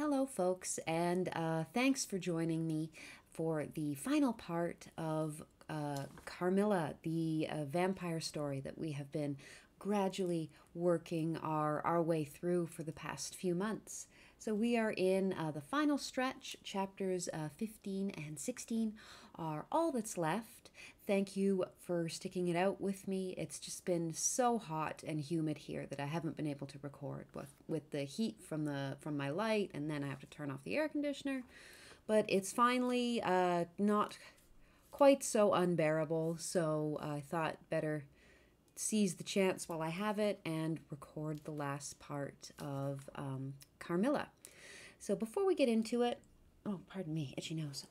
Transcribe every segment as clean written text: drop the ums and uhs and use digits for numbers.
Hello, folks, and thanks for joining me for the final part of Carmilla, the vampire story that we have been gradually working our way through for the past few months. So we are in the final stretch. Chapters 15 and 16 are all that's left. Thank you for sticking it out with me. It's just been so hot and humid here that I haven't been able to record with the heat from my light, and then I have to turn off the air conditioner. But it's finally not quite so unbearable, so I thought better seize the chance while I have it and record the last part of Carmilla. So before we get into it, oh, pardon me, itchy nose.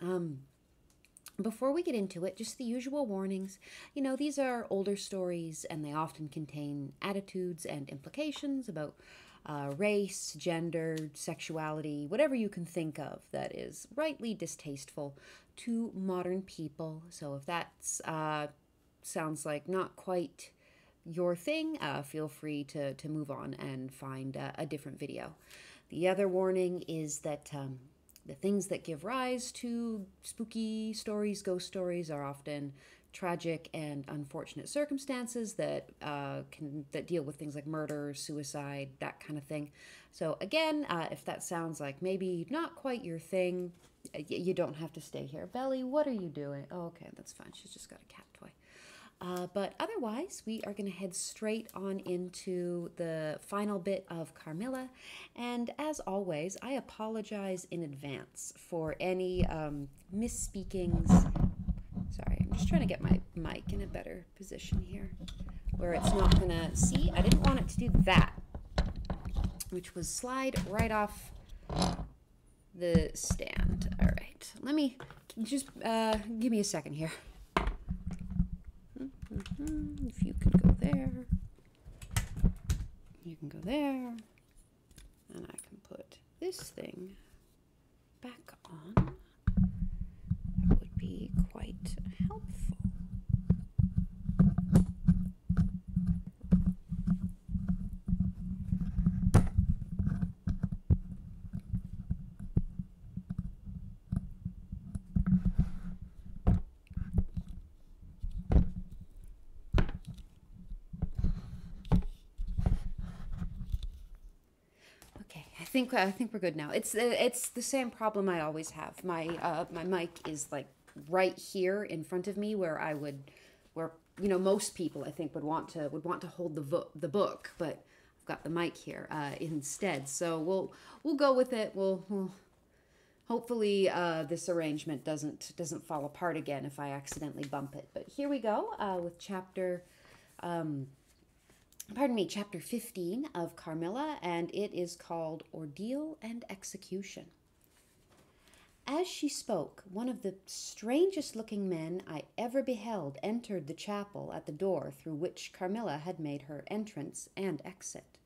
Before we get into it, just the usual warnings. You know, these are older stories and they often contain attitudes and implications about race, gender, sexuality, whatever you can think of that is rightly distasteful to modern people. So if that sounds like not quite your thing, feel free to move on and find a different video. The other warning is that the things that give rise to spooky stories, ghost stories, are often tragic and unfortunate circumstances that deal with things like murder, suicide, that kind of thing. So again, if that sounds like maybe not quite your thing, you don't have to stay here. Belly, what are you doing? Oh, okay, that's fine. She's just got a cat toy. But otherwise, we are going to head straight on into the final bit of Carmilla. And as always, I apologize in advance for any misspeakings. Sorry, I'm just trying to get my mic in a better position here where it's not going to... See, I didn't want it to do that, which was slide right off the stand. All right, let me just give me a second here. If you can go there, you can go there, and I can put this thing back on. That would be quite helpful. I think we're good now. It's the same problem I always have. My mic is like right here in front of me where you know, most people I think would want to hold the book, but I've got the mic here instead. So we'll go with it. We'll hopefully this arrangement doesn't fall apart again if I accidentally bump it. But here we go with chapter chapter 15 of Carmilla, and it is called Ordeal and Execution. As she spoke, one of the strangest looking men I ever beheld entered the chapel at the door through which Carmilla had made her entrance and exit.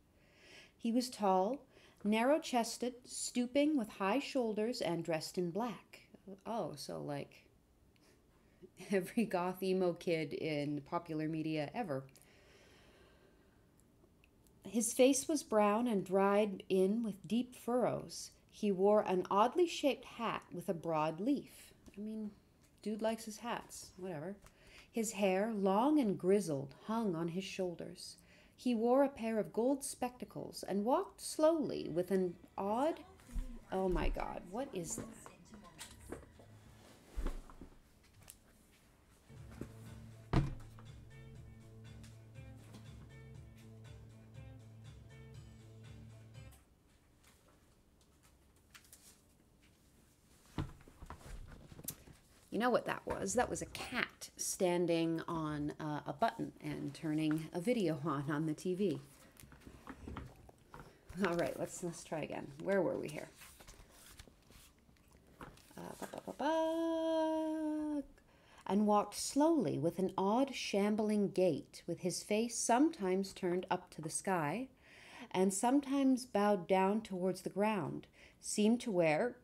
He was tall, narrow-chested, stooping with high shoulders, and dressed in black. Oh, so like every goth emo kid in popular media ever. His face was brown and dried in with deep furrows. He wore an oddly shaped hat with a broad leaf. I mean, dude likes his hats, whatever. His hair, long and grizzled, hung on his shoulders. He wore a pair of gold spectacles and walked slowly with an odd... Oh my God, what is that? You know what that was? That was a cat standing on a button and turning a video on the TV. All right, let's try again. Where were we here? And walked slowly with an odd shambling gait, with his face sometimes turned up to the sky and sometimes bowed down towards the ground, seemed to wear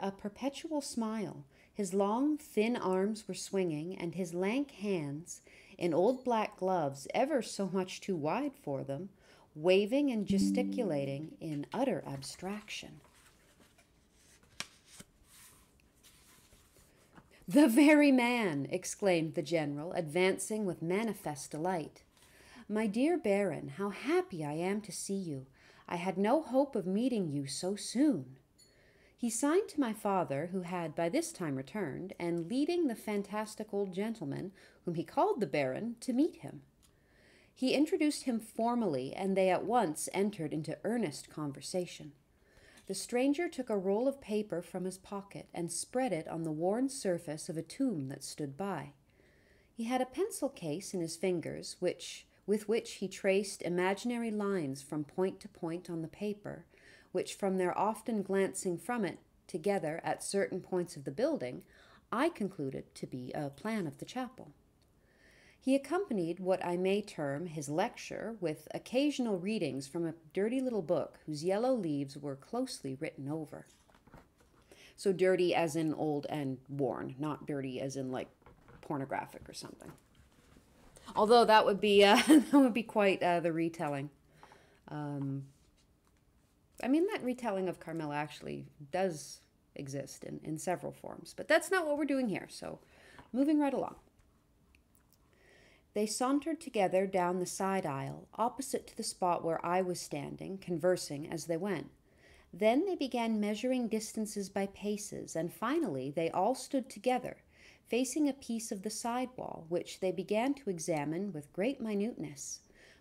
a perpetual smile. His long, thin arms were swinging, and his lank hands, in old black gloves ever so much too wide for them, waving and gesticulating in utter abstraction. "The very man!" exclaimed the general, advancing with manifest delight. "My dear Baron, how happy I am to see you. I had no hope of meeting you so soon." He signed to my father, who had by this time returned, and leading the fantastic old gentleman, whom he called the Baron, to meet him. He introduced him formally, and they at once entered into earnest conversation. The stranger took a roll of paper from his pocket and spread it on the worn surface of a tomb that stood by. He had a pencil case in his fingers, with which he traced imaginary lines from point to point on the paper, which from their often glancing from it together at certain points of the building, I concluded to be a plan of the chapel. He accompanied what I may term his lecture with occasional readings from a dirty little book whose yellow leaves were closely written over. So dirty as in old and worn, not dirty as in like pornographic or something. Although that would be quite the retelling. That retelling of Carmilla actually does exist in several forms, but that's not what we're doing here. So, moving right along. They sauntered together down the side aisle, opposite to the spot where I was standing, conversing as they went. Then they began measuring distances by paces, and finally they all stood together, facing a piece of the side wall, which they began to examine with great minuteness,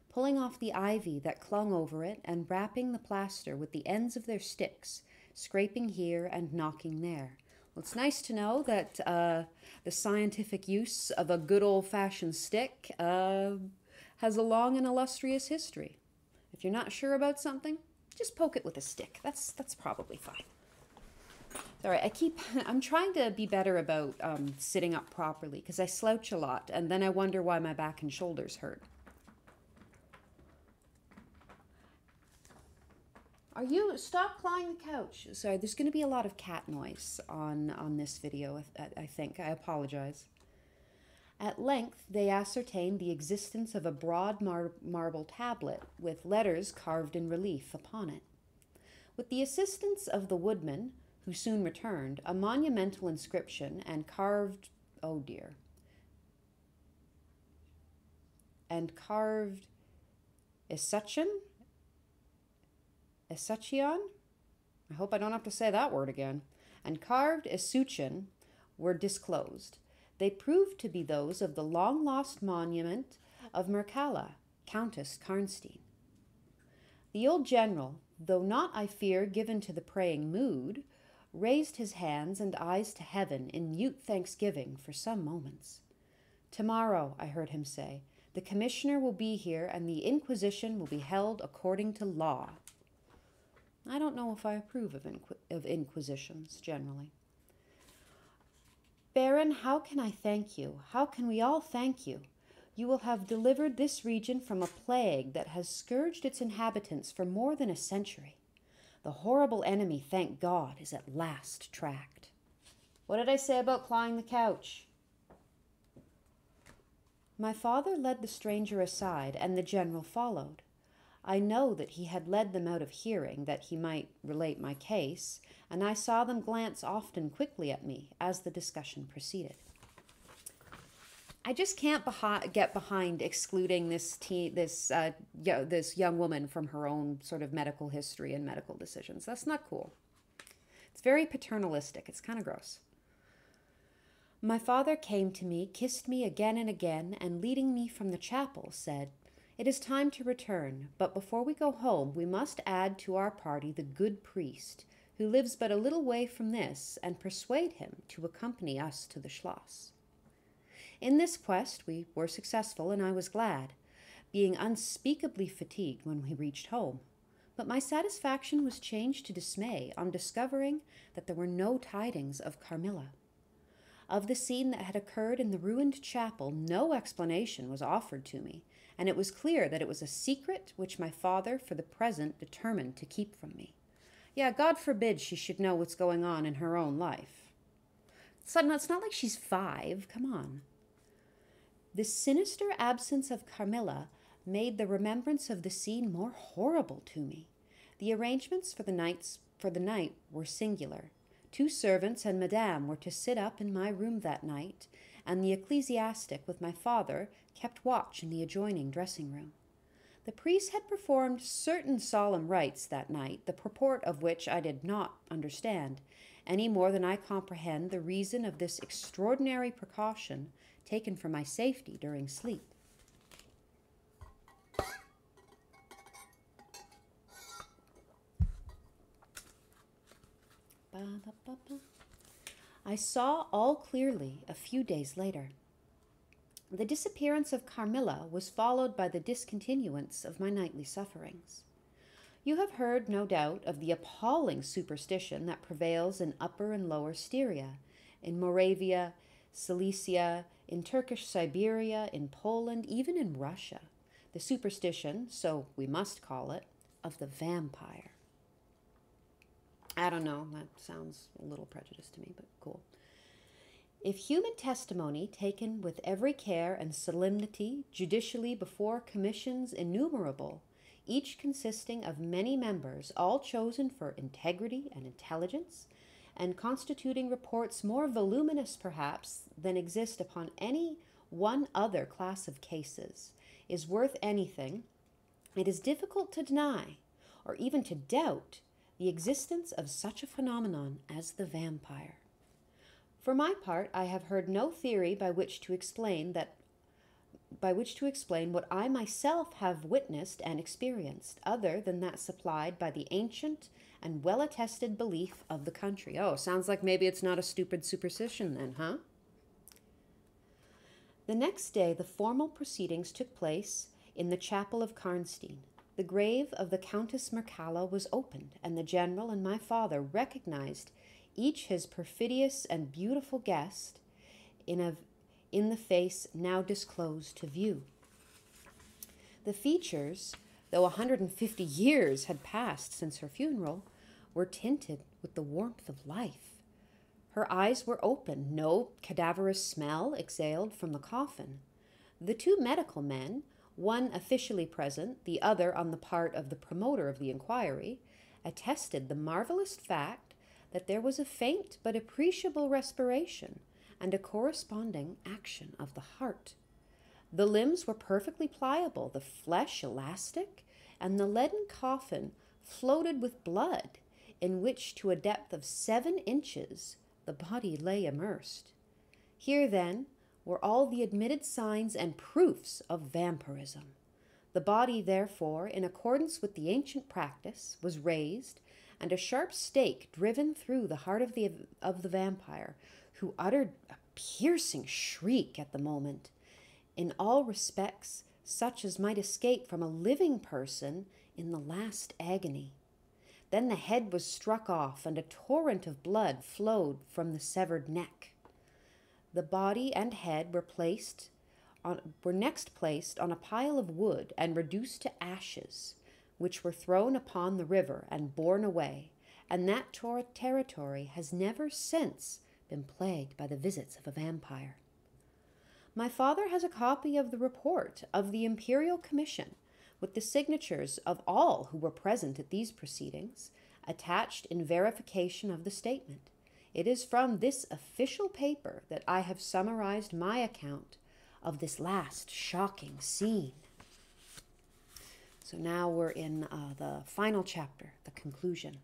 pulling off the ivy that clung over it and rapping the plaster with the ends of their sticks, scraping here and knocking there. Well, it's nice to know that the scientific use of a good old-fashioned stick has a long and illustrious history. If you're not sure about something, just poke it with a stick. That's probably fine. All right, I'm trying to be better about sitting up properly because I slouch a lot, and then I wonder why my back and shoulders hurt. Stop clawing the couch. Sorry, there's going to be a lot of cat noise on this video, I think. I apologize. At length, they ascertained the existence of a broad marble tablet with letters carved in relief upon it. With the assistance of the woodman, who soon returned, a monumental inscription and carved escutcheon? I hope I don't have to say that word again. And carved escutcheon were disclosed. They proved to be those of the long-lost monument of Mircalla, Countess Karnstein. The old general, though not, I fear, given to the praying mood, raised his hands and eyes to heaven in mute thanksgiving for some moments. "Tomorrow," I heard him say, "the commissioner will be here and the inquisition will be held according to law." I don't know if I approve of inquisitions, generally. "Baron, how can I thank you? How can we all thank you? You will have delivered this region from a plague that has scourged its inhabitants for more than a century. The horrible enemy, thank God, is at last tracked." What did I say about clawing the couch? My father led the stranger aside, and the general followed. I know that he had led them out of hearing, that he might relate my case, and I saw them glance often quickly at me as the discussion proceeded. I just can't get behind excluding this young woman from her own sort of medical history and medical decisions. That's not cool. It's very paternalistic. It's kind of gross. My father came to me, kissed me again and again, and leading me from the chapel, said, "It is time to return, but before we go home, we must add to our party the good priest, who lives but a little way from this, and persuade him to accompany us to the Schloss." In this quest we were successful, and I was glad, being unspeakably fatigued when we reached home. But my satisfaction was changed to dismay on discovering that there were no tidings of Carmilla. Of the scene that had occurred in the ruined chapel, no explanation was offered to me, and it was clear that it was a secret which my father, for the present, determined to keep from me. Yeah, God forbid she should know what's going on in her own life. It's not like she's 5. Come on. The sinister absence of Carmilla made the remembrance of the scene more horrible to me. The arrangements for the night were singular. 2 servants and Madame were to sit up in my room that night, and the ecclesiastic with my father kept watch in the adjoining dressing room. The priest had performed certain solemn rites that night, the purport of which I did not understand, any more than I comprehend the reason of this extraordinary precaution taken for my safety during sleep. I saw all clearly a few days later. The disappearance of Carmilla was followed by the discontinuance of my nightly sufferings. You have heard, no doubt, of the appalling superstition that prevails in Upper and Lower Styria, in Moravia, Silesia, in Turkish Siberia, in Poland, even in Russia. The superstition, so we must call it, of the vampire. I don't know, that sounds a little prejudiced to me, but cool. If human testimony taken with every care and solemnity judicially before commissions innumerable, each consisting of many members, all chosen for integrity and intelligence, and constituting reports more voluminous perhaps than exist upon any one other class of cases, is worth anything, it is difficult to deny, or even to doubt, the existence of such a phenomenon as the vampire. For my part, I have heard no theory by which to explain what I myself have witnessed and experienced, other than that supplied by the ancient and well-attested belief of the country. Oh, sounds like maybe it's not a stupid superstition then, huh? The next day, the formal proceedings took place in the chapel of Karnstein. The grave of the Countess Mircalla was opened, and the general and my father recognized each his perfidious and beautiful guest in the face now disclosed to view. The features, though 150 years had passed since her funeral, were tinted with the warmth of life. Her eyes were open, no cadaverous smell exhaled from the coffin. The 2 medical men, one officially present, the other on the part of the promoter of the inquiry, attested the marvelous fact that there was a faint but appreciable respiration and a corresponding action of the heart. The limbs were perfectly pliable, the flesh elastic, and the leaden coffin floated with blood, in which to a depth of 7 inches the body lay immersed. Here, then, were all the admitted signs and proofs of vampirism. The body, therefore, in accordance with the ancient practice, was raised, and a sharp stake driven through the heart of the vampire, who uttered a piercing shriek at the moment, in all respects such as might escape from a living person in the last agony. Then the head was struck off, and a torrent of blood flowed from the severed neck. The body and head were next placed on a pile of wood and reduced to ashes, which were thrown upon the river and borne away, and that territory has never since been plagued by the visits of a vampire. My father has a copy of the report of the Imperial Commission, with the signatures of all who were present at these proceedings, attached in verification of the statement. It is from this official paper that I have summarized my account of this last shocking scene. So now we're in the final chapter, the conclusion.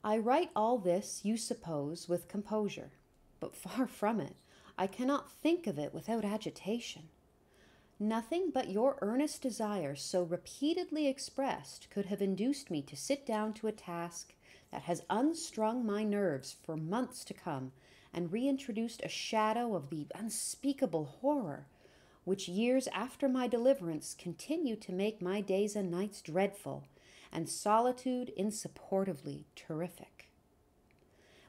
I write all this, you suppose, with composure, but far from it. I cannot think of it without agitation. Nothing but your earnest desire, so repeatedly expressed, could have induced me to sit down to a task that has unstrung my nerves for months to come and reintroduced a shadow of the unspeakable horror which years after my deliverance continue to make my days and nights dreadful and solitude insupportably terrific.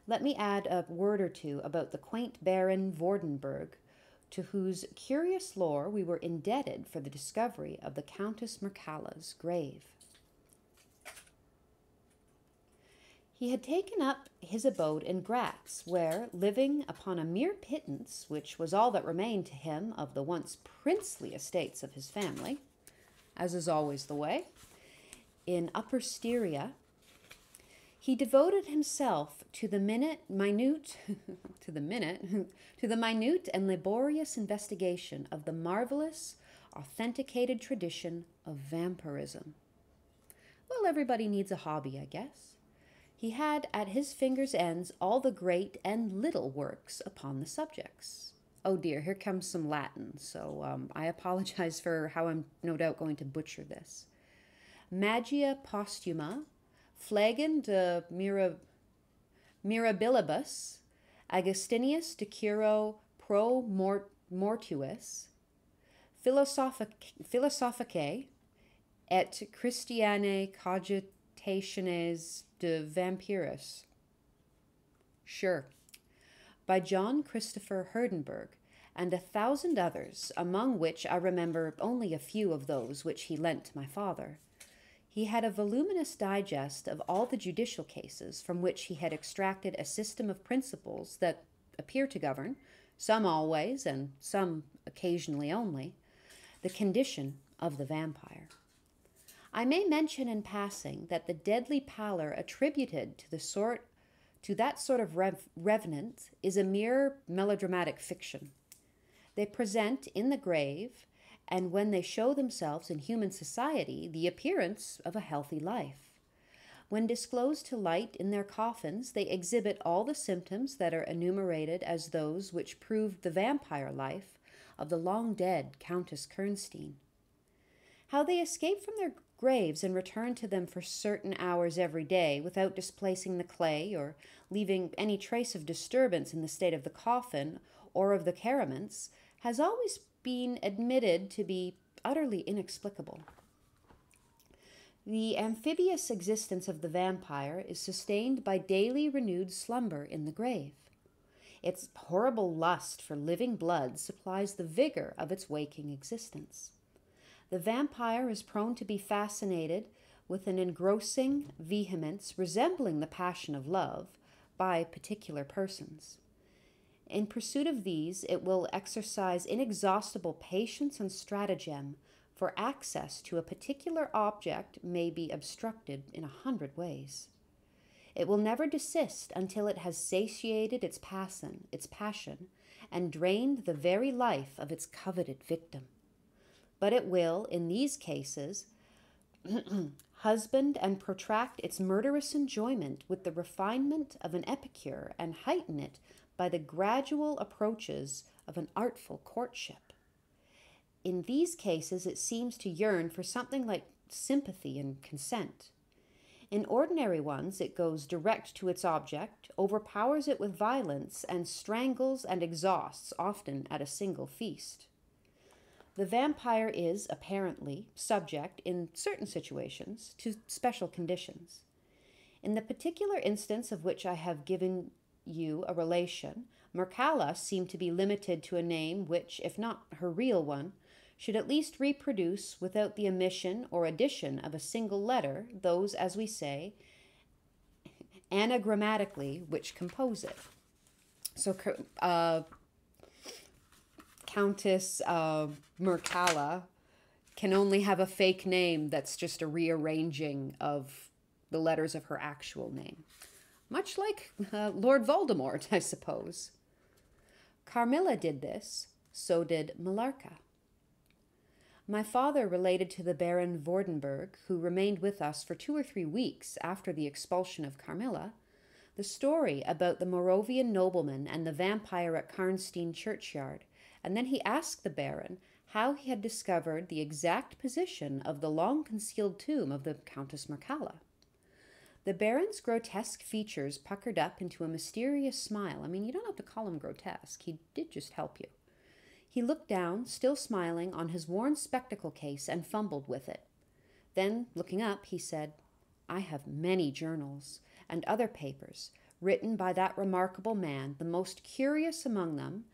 Let me add a word or two about the quaint Baron Vordenberg, to whose curious lore we were indebted for the discovery of the Countess Mircalla's grave. He had taken up his abode in Gratz, where, living upon a mere pittance, which was all that remained to him of the once princely estates of his family, as is always the way, in Upper Styria, he devoted himself to the minute and laborious investigation of the marvelous, authenticated tradition of vampirism. Well, everybody needs a hobby, I guess. He had at his fingers' ends all the great and little works upon the subjects. Oh dear, here comes some Latin, so I apologize for how I'm no doubt going to butcher this. Magia Postuma, Flagon de Mirabilibus, Augustinius de Curo pro mortuis, Philosophicae et Christianae cogitationes de Vampiris. Sure. By John Christopher Herdenberg, and 1,000 others, among which I remember only a few of those which he lent to my father. He had a voluminous digest of all the judicial cases from which he had extracted a system of principles that appear to govern, some always and some occasionally only, the condition of the vampire. I may mention in passing that the deadly pallor attributed to that sort of revenant is a mere melodramatic fiction. They present in the grave, and when they show themselves in human society, the appearance of a healthy life. When disclosed to light in their coffins, they exhibit all the symptoms that are enumerated as those which proved the vampire life of the long-dead Countess Kernstein. How they escape from their graves and return to them for certain hours every day without displacing the clay or leaving any trace of disturbance in the state of the coffin or of the cerements has always been admitted to be utterly inexplicable. The amphibious existence of the vampire is sustained by daily renewed slumber in the grave. Its horrible lust for living blood supplies the vigor of its waking existence. The vampire is prone to be fascinated with an engrossing vehemence resembling the passion of love by particular persons. In pursuit of these, it will exercise inexhaustible patience and stratagem, for access to a particular object may be obstructed in 100 ways. It will never desist until it has satiated its passion, and drained the very life of its coveted victim. But it will, in these cases, husband and protract its murderous enjoyment with the refinement of an epicure and heighten it by the gradual approaches of an artful courtship. In these cases, it seems to yearn for something like sympathy and consent. In ordinary ones, it goes direct to its object, overpowers it with violence, and strangles and exhausts, often at a single feast. The vampire is, apparently, subject, in certain situations, to special conditions. In the particular instance of which I have given you a relation, Mircalla seemed to be limited to a name which, if not her real one, should at least reproduce, without the omission or addition of a single letter, those, as we say, anagrammatically which compose it. So, Countess Mircalla can only have a fake name that's just a rearranging of the letters of her actual name. Much like Lord Voldemort, I suppose. Carmilla did this, so did Millarca. My father related to the Baron Vordenberg, who remained with us for 2 or 3 weeks after the expulsion of Carmilla, the story about the Moravian nobleman and the vampire at Karnstein churchyard, and then he asked the Baron how he had discovered the exact position of the long-concealed tomb of the Countess Mircalla. The Baron's grotesque features puckered up into a mysterious smile. I mean, you don't have to call him grotesque. He did just help you. He looked down, still smiling, on his worn spectacle case and fumbled with it. Then, looking up, he said, "I have many journals and other papers written by that remarkable man. The most curious among them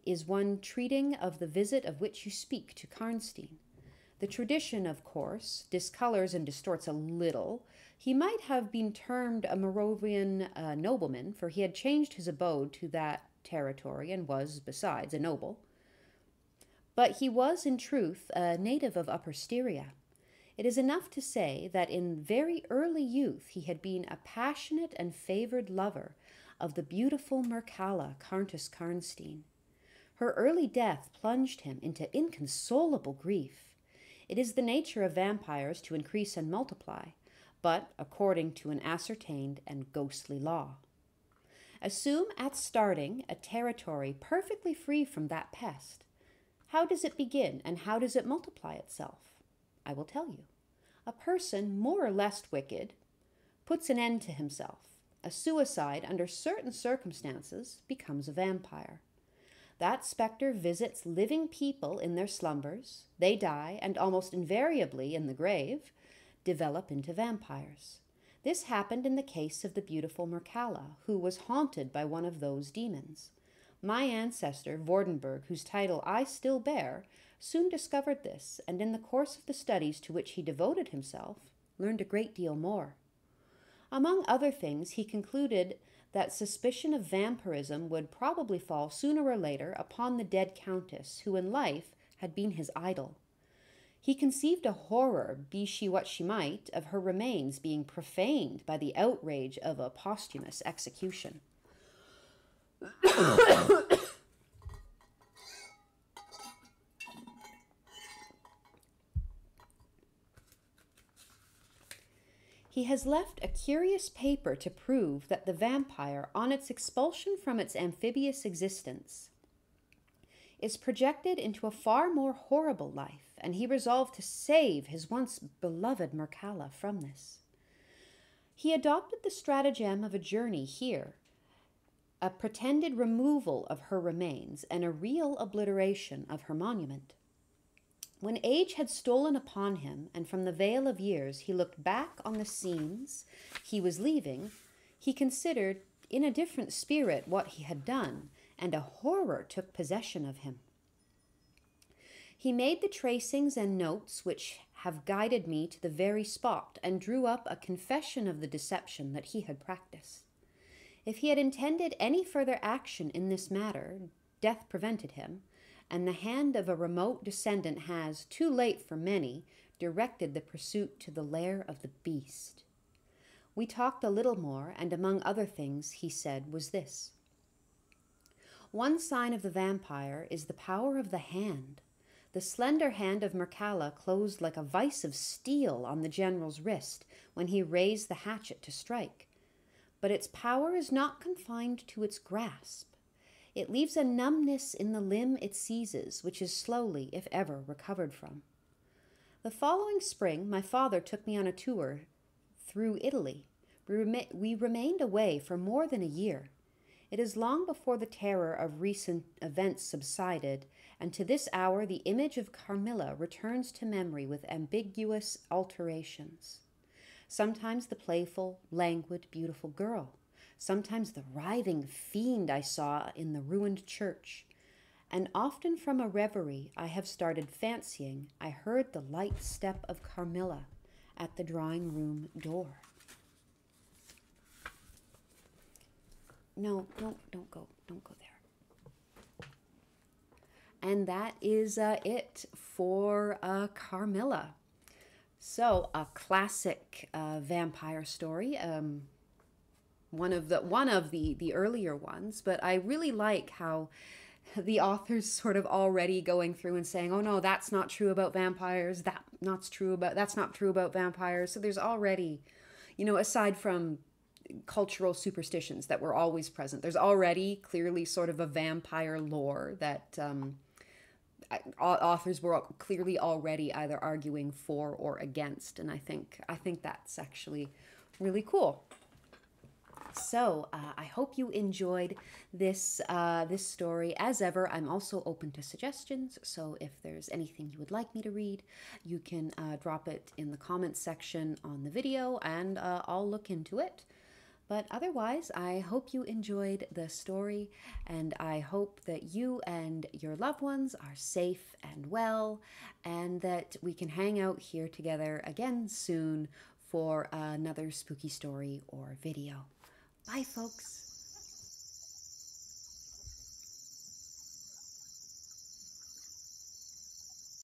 is one treating of the visit of which you speak to Karnstein. The tradition, of course, discolors and distorts a little. He might have been termed a Moravian nobleman, for he had changed his abode to that territory and was, besides, a noble. But he was, in truth, a native of Upper Styria. It is enough to say that in very early youth he had been a passionate and favored lover of the beautiful Mircalla, Countess Karnstein. Her early death plunged him into inconsolable grief. It is the nature of vampires to increase and multiply, but according to an ascertained and ghostly law. Assume at starting a territory perfectly free from that pest. How does it begin and how does it multiply itself? I will tell you. A person more or less wicked puts an end to himself. A suicide under certain circumstances becomes a vampire. That specter visits living people in their slumbers. They die and almost invariably in the grave develop into vampires. This happened in the case of the beautiful Mircalla, who was haunted by one of those demons. My ancestor, Vordenburg, whose title I still bear, soon discovered this, and in the course of the studies to which he devoted himself, learned a great deal more. Among other things, he concluded that suspicion of vampirism would probably fall sooner or later upon the dead countess, who in life had been his idol. He conceived a horror, be she what she might, of her remains being profaned by the outrage of a posthumous execution. He has left a curious paper to prove that the vampire, on its expulsion from its amphibious existence, is projected into a far more horrible life, and he resolved to save his once beloved Mircalla from this. He adopted the stratagem of a journey here, a pretended removal of her remains, and a real obliteration of her monument. When age had stolen upon him, and from the veil of years he looked back on the scenes he was leaving, he considered in a different spirit what he had done, and a horror took possession of him. He made the tracings and notes which have guided me to the very spot, and drew up a confession of the deception that he had practiced. If he had intended any further action in this matter, death prevented him, and the hand of a remote descendant has, too late for many, directed the pursuit to the lair of the beast. We talked a little more, and among other things he said was this. One sign of the vampire is the power of the hand. The slender hand of Mircalla closed like a vice of steel on the general's wrist when he raised the hatchet to strike. But its power is not confined to its grasp. It leaves a numbness in the limb it seizes, which is slowly, if ever, recovered from. The following spring, my father took me on a tour through Italy. We remained away for more than a year. It is long before the terror of recent events subsided, and to this hour the image of Carmilla returns to memory with ambiguous alterations. Sometimes the playful, languid, beautiful girl. Sometimes the writhing fiend I saw in the ruined church. And often from a reverie I have started fancying I heard the light step of Carmilla at the drawing-room door. No, don't go there. And that is it for Carmilla. So, a classic vampire story. One of the earlier ones, but I really like how the author's sort of already going through and saying, oh no, that's not true about vampires, that's not true about vampires. So there's already, aside from cultural superstitions that were always present, there's already clearly sort of a vampire lore that authors were clearly already either arguing for or against, and I think that's actually really cool. So I hope you enjoyed this story. As ever, I'm also open to suggestions. So if there's anything you would like me to read, you can drop it in the comments section on the video, and I'll look into it. But otherwise, I hope you enjoyed the story, and I hope that you and your loved ones are safe and well, and that we can hang out here together again soon for another spooky story or video. Bye, folks.